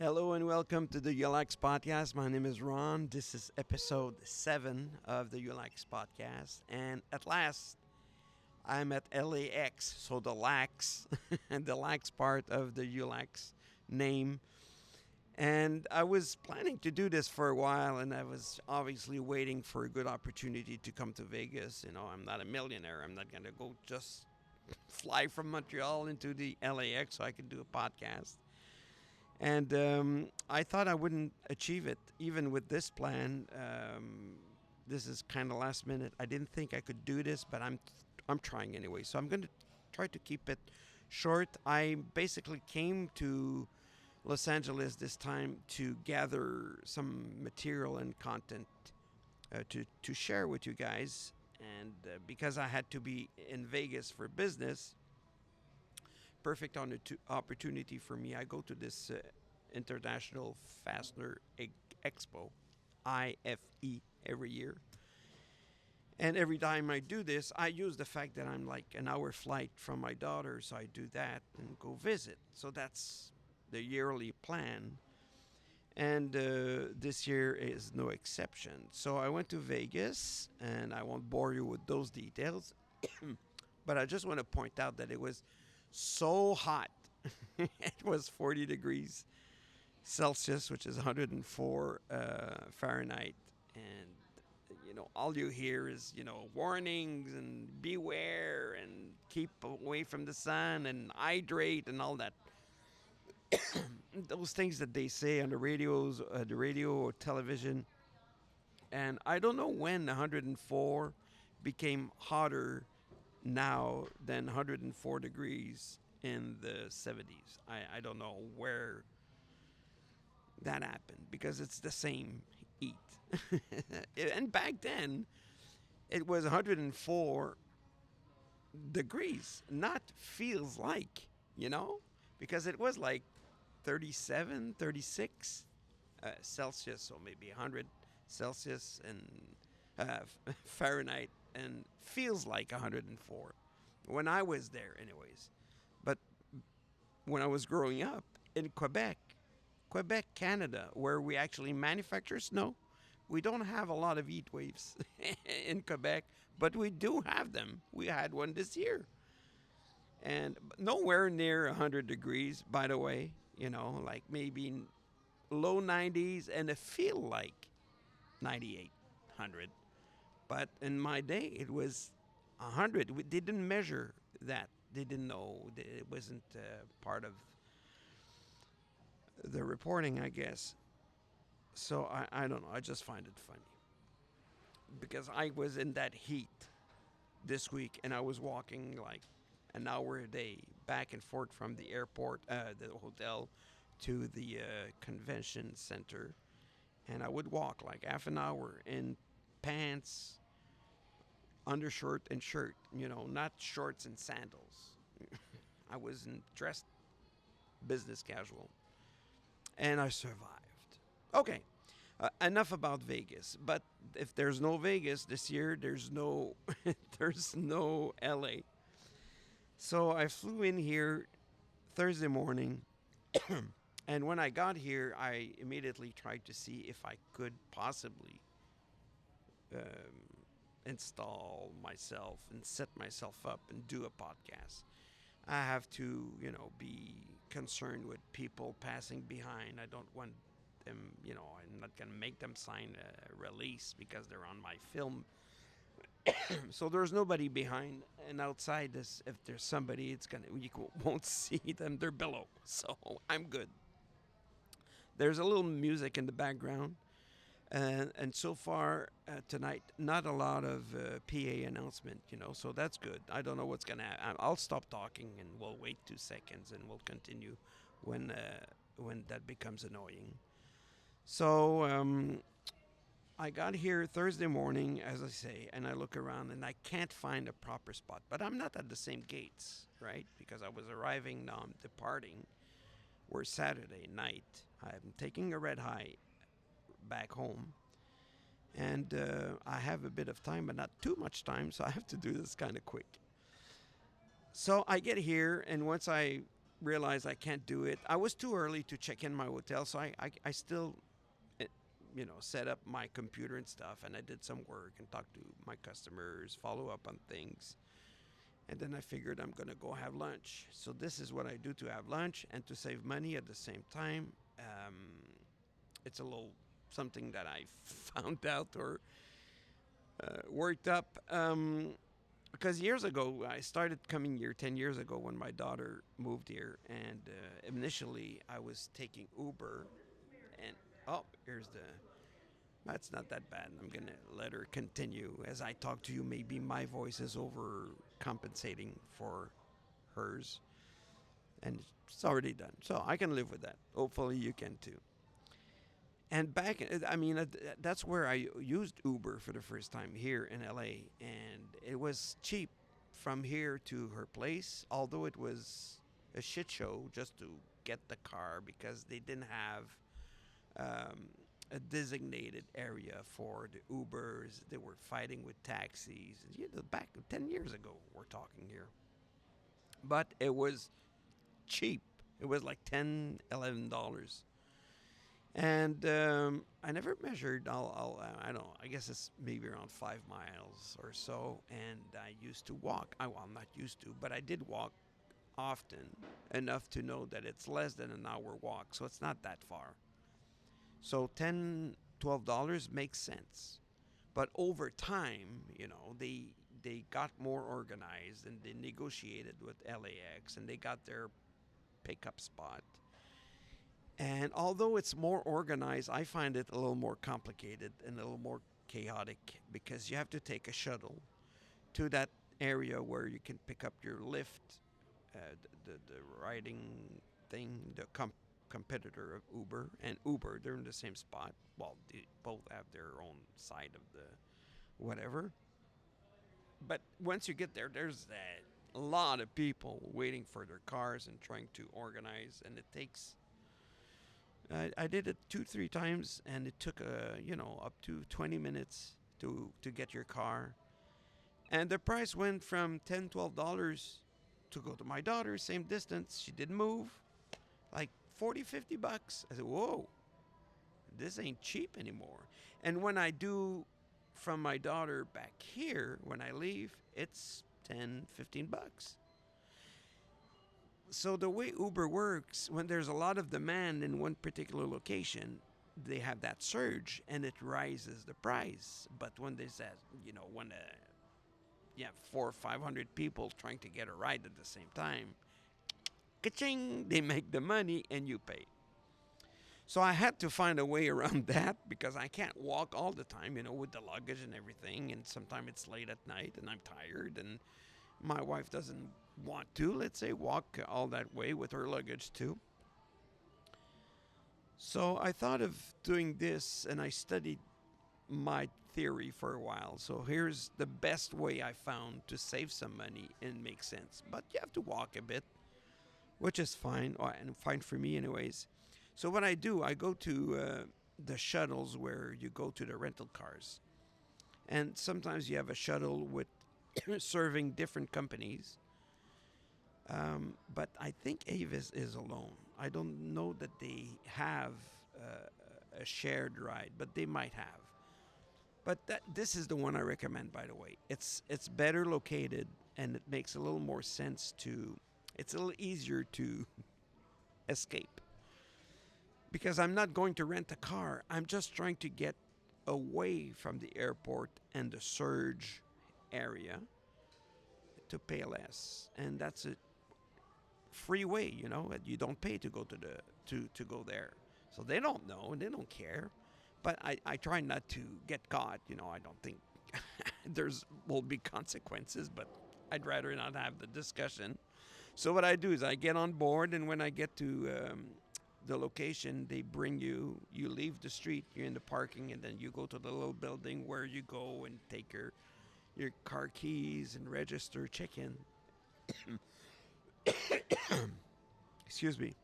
Hello and welcome to the YULLAX podcast. My name is Ron. This is episode 7 of the YULLAX podcast. And at last, I'm at LAX, so the LAX, and the LAX part of the YULLAX name. And I was planning to do this for a while, and I was obviously waiting for a good opportunity to come to Vegas. You know, I'm not a millionaire. I'm not going to go just fly from Montreal into the LAX so I could do a podcast. And I thought I wouldn't achieve it, even with this plan. This is kind of last minute. I didn't think I could do this, but I'm trying anyway. So I'm going to try to keep it short. I basically came to Los Angeles this time to gather some material and content to share with you guys. And because I had to be in Vegas for business, perfect opportunity for me. I go to this International Fastener Expo, IFE, every year. And every time I do this, I use the fact that I'm like an hour flight from my daughter, so I do that and go visit. So that's the yearly plan. And this year is no exception. So I went to Vegas, and I won't bore you with those details. But I just want to point out that it was so hot. It was 40 degrees Celsius, which is 104 Fahrenheit. And, all you hear is, warnings and beware and keep away from the sun and hydrate and all that. Those things that they say on the radio or television. And I don't know when 104 became hotter now than 104 degrees in the 70s. I don't know where that happened because it's the same heat. And back then, it was 104 degrees, not feels like, because it was like 37, 36 Celsius, so maybe 100 Celsius and Fahrenheit, and feels like 104 when I was there anyways. But when I was growing up in Quebec, Canada, where we actually manufacture snow, we don't have a lot of heat waves in Quebec, but we do have them. We had one this year. And nowhere near 100 degrees, by the way, like maybe low 90s, and it feel like 98, 100. But in my day, it was 100. They didn't measure that. They didn't know. It wasn't part of the reporting, I guess. So I don't know. I just find it funny. Because I was in that heat this week, and I was walking like an hour a day back and forth from the airport, the hotel, to the convention center. And I would walk like half an hour in pants, undershirt, and shirt, not shorts and sandals. I wasn't dressed business casual. And I survived. Okay, enough about Vegas. But if there's no Vegas this year, there's no there's no LA. So I flew in here Thursday morning. And when I got here, I immediately tried to see if I could possibly install myself and set myself up and do a podcast. I have to, be concerned with people passing behind. I don't want them, I'm not going to make them sign a release because they're on my film. So there's nobody behind, and outside this, if there's somebody, you won't see them. They're below, so I'm good. There's a little music in the background, and so far tonight, not a lot of PA announcement, so that's good. I don't know what's gonna happen. I'll stop talking and we'll wait 2 seconds and we'll continue when that becomes annoying. So I got here Thursday morning, as I say, and I look around and I can't find a proper spot. But I'm not at the same gates, right? Because I was arriving, now I'm departing. We're Saturday night. I'm taking a red eye back home. And I have a bit of time, but not too much time, so I have to do this kind of quick. So I get here, and once I realized I can't do it. I was too early to check in my hotel, so I still, eh, set up my computer and stuff, and I did some work and talked to my customers, follow up on things. And then I figured I'm going to go have lunch. So this is what I do to have lunch and to save money at the same time. Um, it's a little something that I found out or worked up. Because years ago, I started coming here 10 years ago when my daughter moved here. And initially, I was taking Uber. And, oh, here's the. That's not that bad. I'm going to let her continue. As I talk to you, maybe my voice is overcompensating for hers. And it's already done. So I can live with that. Hopefully, you can too. And back, I mean, that's where I used Uber for the first time here in LA. And it was cheap from here to her place, although it was a shit show just to get the car because they didn't have a designated area for the Ubers. They were fighting with taxis. Back 10 years ago, we're talking here. But it was cheap. It was like $10, $11. And I never measured. I don't know. I guess it's maybe around 5 miles or so. And I used to walk. Well, I'm not used to, but I did walk often enough to know that it's less than an hour walk. So it's not that far. So $10, $12 makes sense. But over time, they got more organized and they negotiated with LAX and they got their pickup spot. And although it's more organized, I find it a little more complicated and a little more chaotic because you have to take a shuttle to that area where you can pick up your lift, the riding thing, the competitor of Uber and Uber. They're in the same spot. Well, they both have their own side of the whatever. But once you get there, there's a lot of people waiting for their cars and trying to organize, and it takes. I did it 2, 3 times, and it took up to 20 minutes to get your car, and the price went from $10, $12 to go to my daughter, same distance. She didn't move, like 40, $50. I said, whoa, this ain't cheap anymore. And when I do from my daughter back here, when I leave, it's 10, $15. So the way Uber works, when there's a lot of demand in one particular location, they have that surge and it rises the price. But when there's that, when you have 400 or 500 people trying to get a ride at the same time, ka-ching, they make the money and you pay. So I had to find a way around that because I can't walk all the time, with the luggage and everything. And sometimes it's late at night and I'm tired and my wife doesn't want to, let's say, walk all that way with her luggage too. So I thought of doing this and I studied my theory for a while. So here's the best way I found to save some money and make sense. But you have to walk a bit, which is fine, and fine for me anyways. So what I do, I go to the shuttles where you go to the rental cars. And sometimes you have a shuttle with serving different companies. But I think Avis is alone. I don't know that they have a shared ride, but they might have. But this is the one I recommend, by the way. It's better located, and it makes a little more sense it's a little easier to escape. Because I'm not going to rent a car. I'm just trying to get away from the airport and the surge area to pay less. And that's a free way, you don't pay to go to go there. So they don't know and they don't care. But I try not to get caught. I don't think will be consequences, but I'd rather not have the discussion. So what I do is I get on board, and when I get to the location, they bring you leave the street, you're in the parking, and then you go to the little building where you go and take your car keys and register, check in. Excuse me.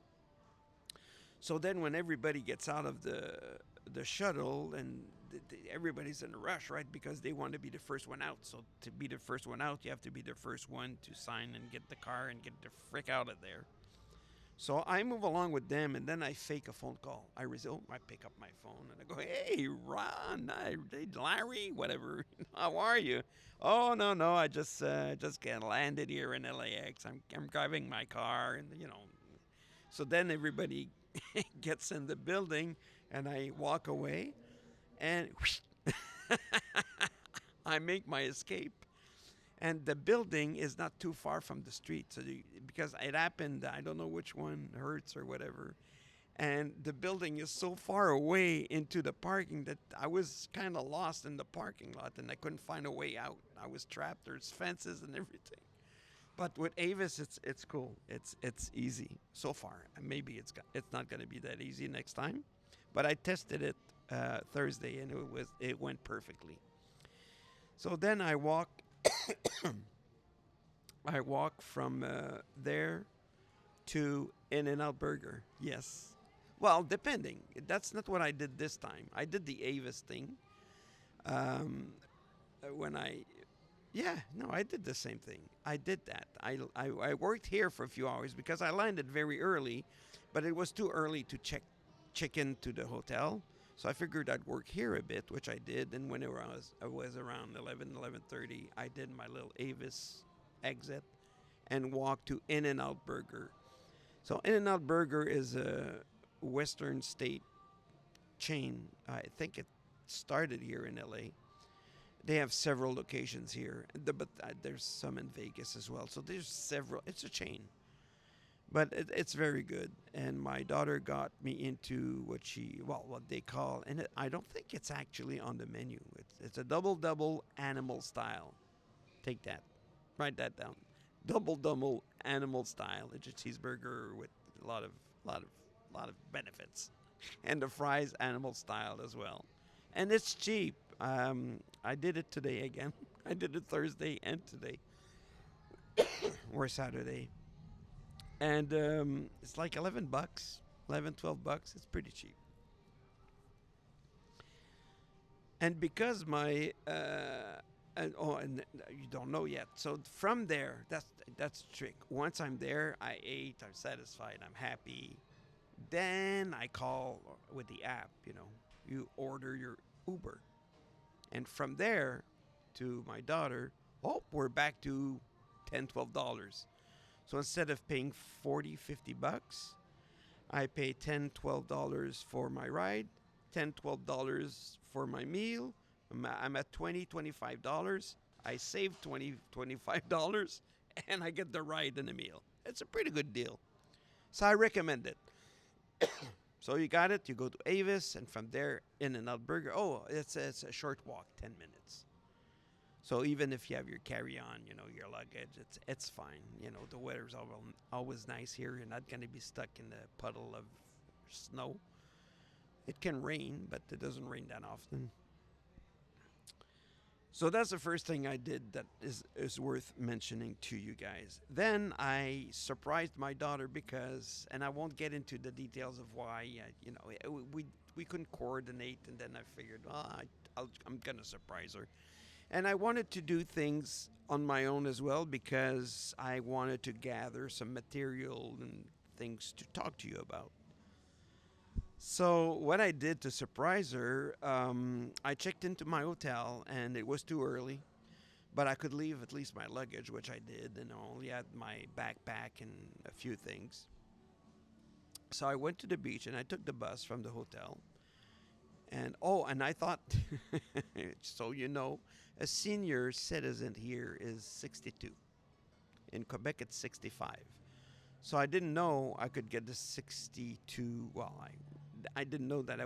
So then when everybody gets out of the shuttle, and everybody's in a rush, right? Because they want to be the first one out. So to be the first one out, you have to be the first one to sign and get the car and get the frick out of there. So I move along with them, and then I fake a phone call. I pick up my phone and I go, "Hey, Ron, hey, Larry, whatever. How are you?" "Oh, no, no, I just get landed here in LAX. I'm driving my car, and you know." So then everybody gets in the building, and I walk away, and I make my escape. And the building is not too far from the street, so because it happened, I don't know which one hurts or whatever, and the building is so far away into the parking that I was kind of lost in the parking lot, and I couldn't find a way out. I was trapped. There's fences and everything. But with Avis, it's cool. It's easy so far. And maybe it's not going to be that easy next time. But I tested it Thursday, and it went perfectly. So then I walk from there to In and Out Burger. Yes. Well, depending. That's not what I did this time. I did the Avis thing. Um, when I, yeah, no, I did the same thing. I did that. I worked here for a few hours because I landed very early, but it was too early to check into the hotel. So I figured I'd work here a bit, which I did. And when I was around 11:30, I did my little Avis exit and walked to In and Out Burger. So In and Out Burger is a Western state chain. I think it started here in LA. They have several locations here, but there's some in Vegas as well. So there's several. It's a chain, but it's very good. And my daughter got me into what they call, and I don't think it's actually on the menu. It's a double animal style. Take that, write that down. Double animal style. It's a cheeseburger with a lot of lot of benefits, and the fries animal style as well, and it's cheap. I did it today again. I did it Thursday and today or Saturday, and it's like $11, 11, $12. It's pretty cheap. And because my and you don't know yet. So from there, that's the trick. Once I'm there, I ate. I'm satisfied. I'm happy. Then I call with the app. You order your Uber, and from there to my daughter. Oh, we're back to $10, $12. So instead of paying 40, $50, I pay $10, $12 for my ride, $10, $12 for my meal. I'm at $20, $25. I save $25, and I get the ride and the meal. It's a pretty good deal. So I recommend it. So you got it. You go to Avis, and from there, In and Out Burger. Oh, it's a short walk, 10 minutes. So even if you have your carry-on, your luggage, it's fine. The weather's always nice here. You're not gonna be stuck in a puddle of snow. It can rain, but it doesn't rain that often. So that's the first thing I did that is worth mentioning to you guys. Then I surprised my daughter because, and I won't get into the details of why. We couldn't coordinate, and then I figured, I'm gonna surprise her. And I wanted to do things on my own as well because I wanted to gather some material and things to talk to you about. So, what I did to surprise her, I checked into my hotel and it was too early, but I could leave at least my luggage, which I did, and I only had my backpack and a few things. So, I went to the beach and I took the bus from the hotel. And I thought, so a senior citizen here is 62. In Quebec, it's 65. So I didn't know I could get the 62. Well, I didn't know that I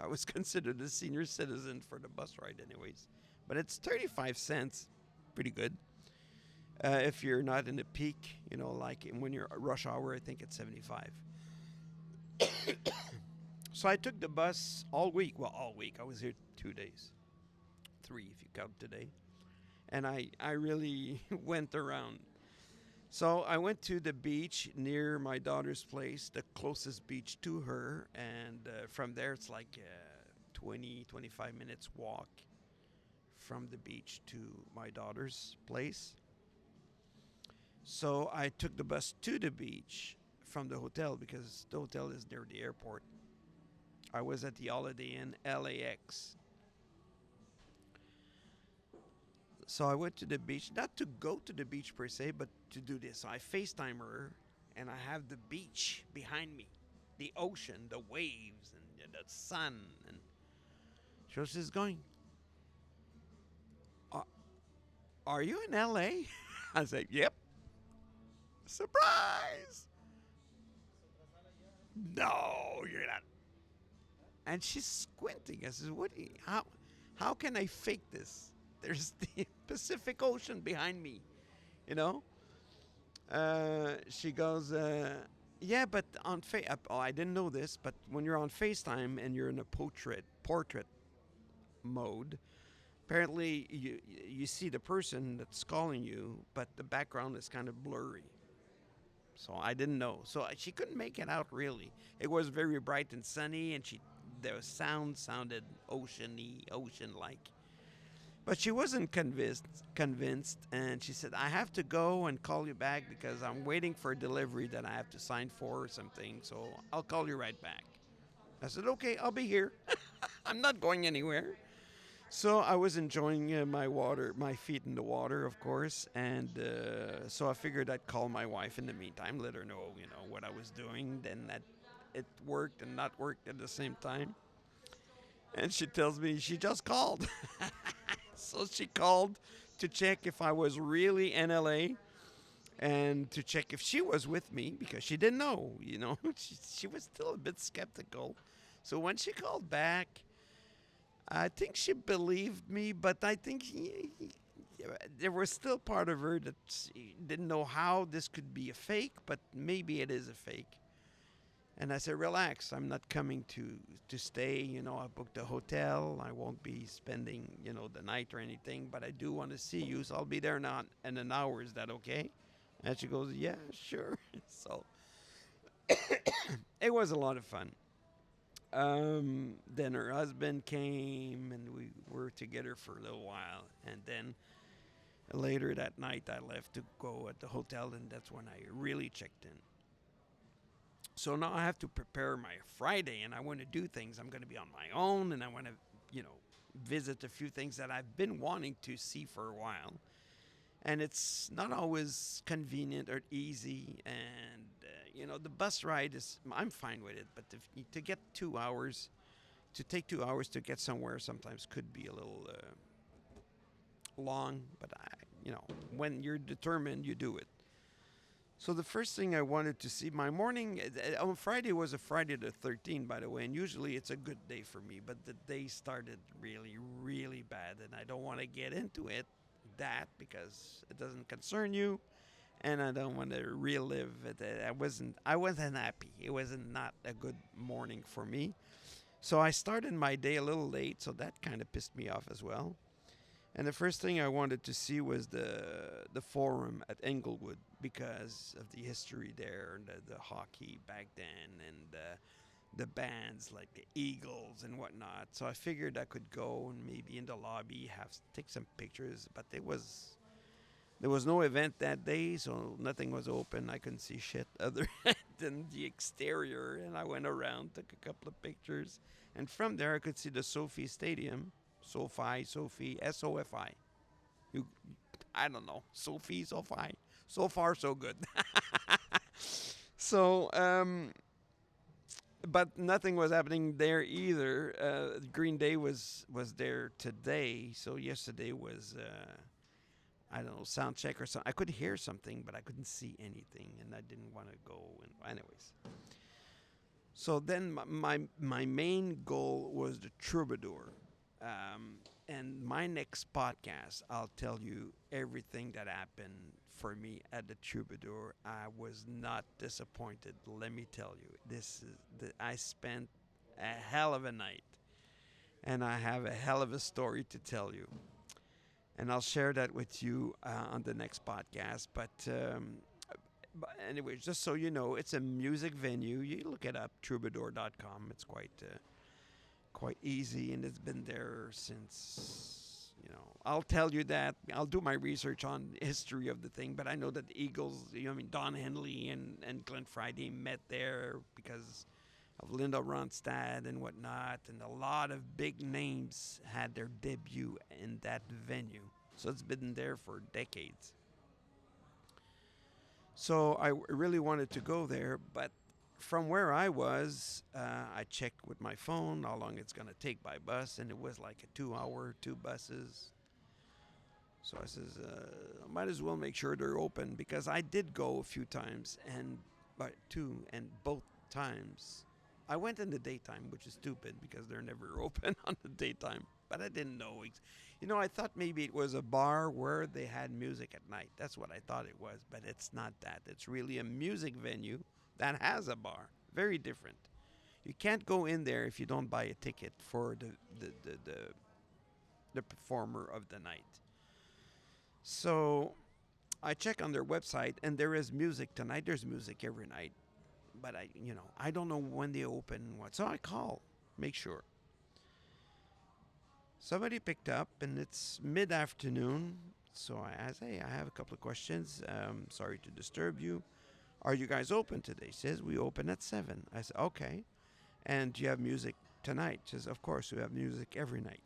was considered a senior citizen for the bus ride, anyways. But it's 35 cents, pretty good. If you're not in the peak, like when you're rush hour, I think it's 75. So I took the bus all week. Well, all week. I was here 2 days, three if you count today. And I really went around. So I went to the beach near my daughter's place, the closest beach to her. And from there, it's like 20, 25 minutes walk from the beach to my daughter's place. So I took the bus to the beach from the hotel because the hotel is near the airport. I was at the Holiday Inn LAX. So I went to the beach, not to go to the beach per se, but to do this. So I FaceTime her, and I have the beach behind me, the ocean, the waves, and the sun. And so she's going, "Are, are you in LA?" I said, "Yep." Surprise! No, you're not. And she's squinting. I says, "What? How can I fake this? There's the Pacific Ocean behind me, you know." She goes, "Yeah, but oh, I didn't know this, but when you're on FaceTime and you're in a portrait mode, apparently you see the person that's calling you, but the background is kind of blurry." So I didn't know. So she couldn't make it out really. It was very bright and sunny, and the sound sounded oceany, ocean like. But she wasn't convinced, and she said, "I have to go and call you back because I'm waiting for a delivery that I have to sign for or something. So I'll call you right back." I said, "Okay, I'll be here. I'm not going anywhere." So I was enjoying my feet in the water, of course, and so I figured I'd call my wife in the meantime, let her know, what I was doing. Then that it worked and not worked at the same time. And she tells me she just called. So she called to check if I was really in LA and to check if she was with me because she didn't know. She was still a bit skeptical. So when she called back, I think she believed me, but I think there was still part of her that didn't know how this could be a fake, but maybe it is a fake. And I said, "Relax, I'm not coming to stay. I booked a hotel. I won't be spending, the night or anything, but I do want to see you, so I'll be there now in an hour. Is that okay?" And she goes, "Yeah, sure." So it was a lot of fun. Then her husband came, and we were together for a little while. And then later that night, I left to go at the hotel, and that's when I really checked in. So now I have to prepare my Friday, and I want to do things. I'm going to be on my own, and I want to, visit a few things that I've been wanting to see for a while. And it's not always convenient or easy. And, the bus ride I'm fine with it. But to get 2 hours, to take 2 hours to get somewhere sometimes could be a little long. But, when you're determined, you do it. So the first thing I wanted to see, my morning on Friday was a Friday the 13th, by the way, and usually it's a good day for me, but the day started really, really bad, and I don't want to get into because it doesn't concern you, and I don't want to relive it. I wasn't happy. It wasn't not a good morning for me. So I started my day a little late, so that kind of pissed me off as well. And the first thing I wanted to see was the forum at Englewood because of the history there and the hockey back then and the bands like the Eagles and whatnot. So I figured I could go and maybe in the lobby take some pictures, but there was no event that day, so nothing was open. I couldn't see shit other than the exterior, and I went around, took a couple of pictures, and from there I could see the Sophie Stadium. Sophie, SOFI. You, I don't know. Sophie. So far, so good. So, but nothing was happening there either. Green Day was there today. So yesterday was I don't know, sound check or something. I could hear something, but I couldn't see anything, and I didn't want to go. And anyways, so then my main goal was the Troubadour. And my next podcast, I'll tell you everything that happened for me at the Troubadour. I was not disappointed. Let me tell you, I spent a hell of a night, and I have a hell of a story to tell you. And I'll share that with you on the next podcast. But anyway, just so you know, it's a music venue. You look it up, troubadour.com. It's quite easy, and it's been there since I'll tell you that. I'll do my research on the history of the thing, but I know that the Eagles, Don Henley and Glenn Friday met there because of Linda Ronstadt and whatnot, and a lot of big names had their debut in that venue. So it's been there for decades. So I really wanted to go there, but from where I was, I checked with my phone how long it's going to take by bus, and it was like a 2 hour, two buses. So I says, I might as well make sure they're open because I did go a few times, and both times I went in the daytime, which is stupid because they're never open on the daytime. But I didn't know. I thought maybe it was a bar where they had music at night. That's what I thought it was, but it's not that. It's really a music venue that has a bar. Very different. You can't go in there if you don't buy a ticket for the performer of the night. So I check on their website, and there is music tonight. There's music every night, but I don't know when they open and what. So I call, make sure. Somebody picked up, and it's mid-afternoon. So I asked, hey, I have a couple of questions. Sorry to disturb you. Are you guys open today? He says, we open at 7. I said, okay. And do you have music tonight? She says, of course, we have music every night.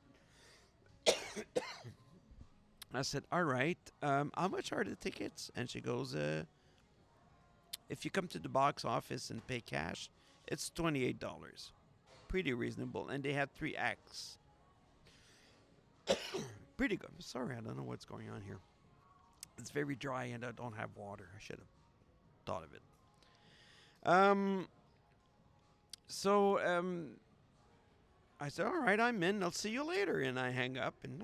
I said, all right, how much are the tickets? And she goes, if you come to the box office and pay cash, it's $28. Pretty reasonable. And they had 3 acts. Pretty good. Sorry, I don't know what's going on here. It's very dry and I don't have water. I should have thought of it. So I said, all right, I'm in. I'll see you later. And I hang up. And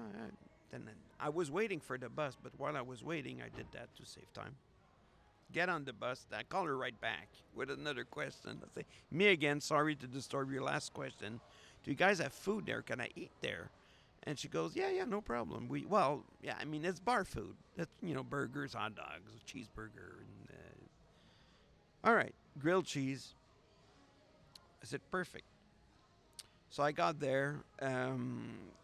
then I was waiting for the bus. But while I was waiting, I did that to save time. Get on the bus. I call her right back with another question. I say, me again. Sorry to disturb your last question. Do you guys have food there? Can I eat there? And she goes, yeah, no problem. It's bar food. That's, burgers, hot dogs, cheeseburger. And, all right, grilled cheese. I said, perfect. So I got there.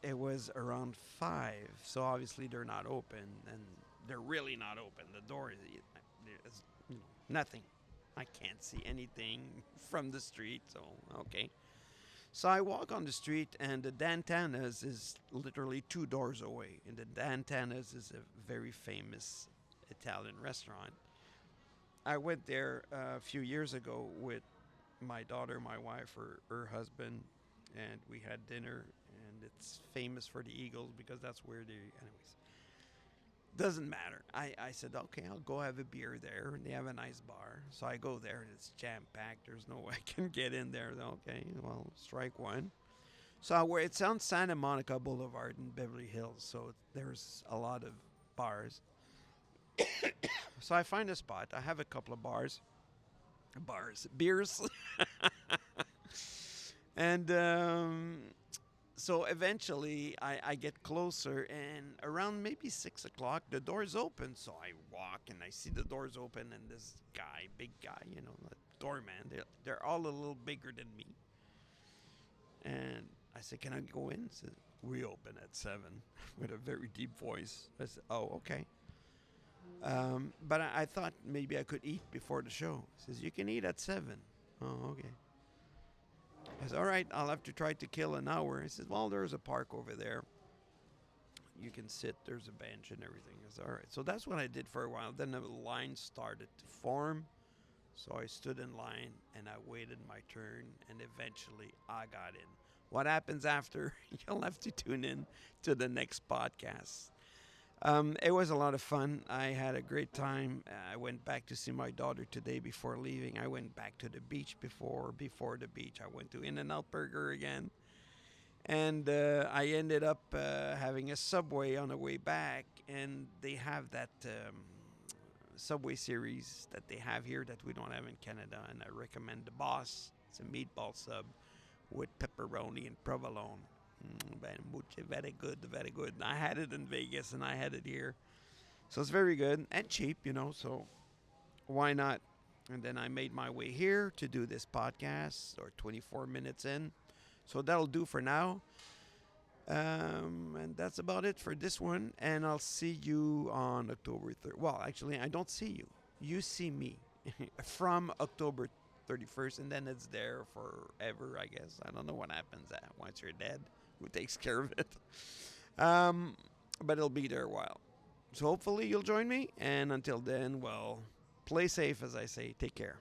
It was around 5. So obviously they're not open. And they're really not open. The door is nothing. I can't see anything from the street. So, okay. So I walk on the street, and the Dantana's is literally 2 doors away. And the Dantana's is a very famous Italian restaurant. I went there a few years ago with my daughter, my wife, her husband, and we had dinner. And it's famous for the Eagles because that's where anyways. Doesn't matter. I said, okay, I'll go have a beer there. And they have a nice bar. So I go there, and it's jam-packed. There's no way I can get in there. Okay, well, strike one. So it's on Santa Monica Boulevard in Beverly Hills. So there's a lot of bars. So I find a spot. I have a couple of beers. And so eventually I get closer, and around maybe 6 o'clock, the doors open. So I walk, and I see the doors open, and this guy, big guy, the doorman, they're all a little bigger than me. And I said, can I go in? He said, we open at 7 with a very deep voice. I said, oh, okay. But I thought maybe I could eat before the show. He says, you can eat at 7. Oh, okay. I said, all right, I'll have to try to kill an hour. He says, well, there's a park over there. You can sit. There's a bench and everything. I said, all right. So that's what I did for a while. Then the line started to form. So I stood in line, and I waited my turn, and eventually I got in. What happens after? You'll have to tune in to the next podcast. It was a lot of fun. I had a great time. I went back to see my daughter today before leaving. I went back to the beach before the beach. I went to In-N-Out Burger again. And I ended up having a Subway on the way back. And they have that Subway series that they have here that we don't have in Canada. And I recommend the Boss. It's a meatball sub with pepperoni and provolone. Very good, very good. I had it in Vegas, and I had it here. So it's very good and cheap, so why not? And then I made my way here to do this podcast, or 24 minutes in. So that'll do for now. And that's about it for this one. And I'll see you on October 3rd. Well, actually, I don't see you. You see me from October 31st, and then it's there forever, I guess. I don't know what happens once you're dead. Who takes care of it? Um, but it'll be there a while. So hopefully you'll join me. And until then, well, play safe, as I say. Take care.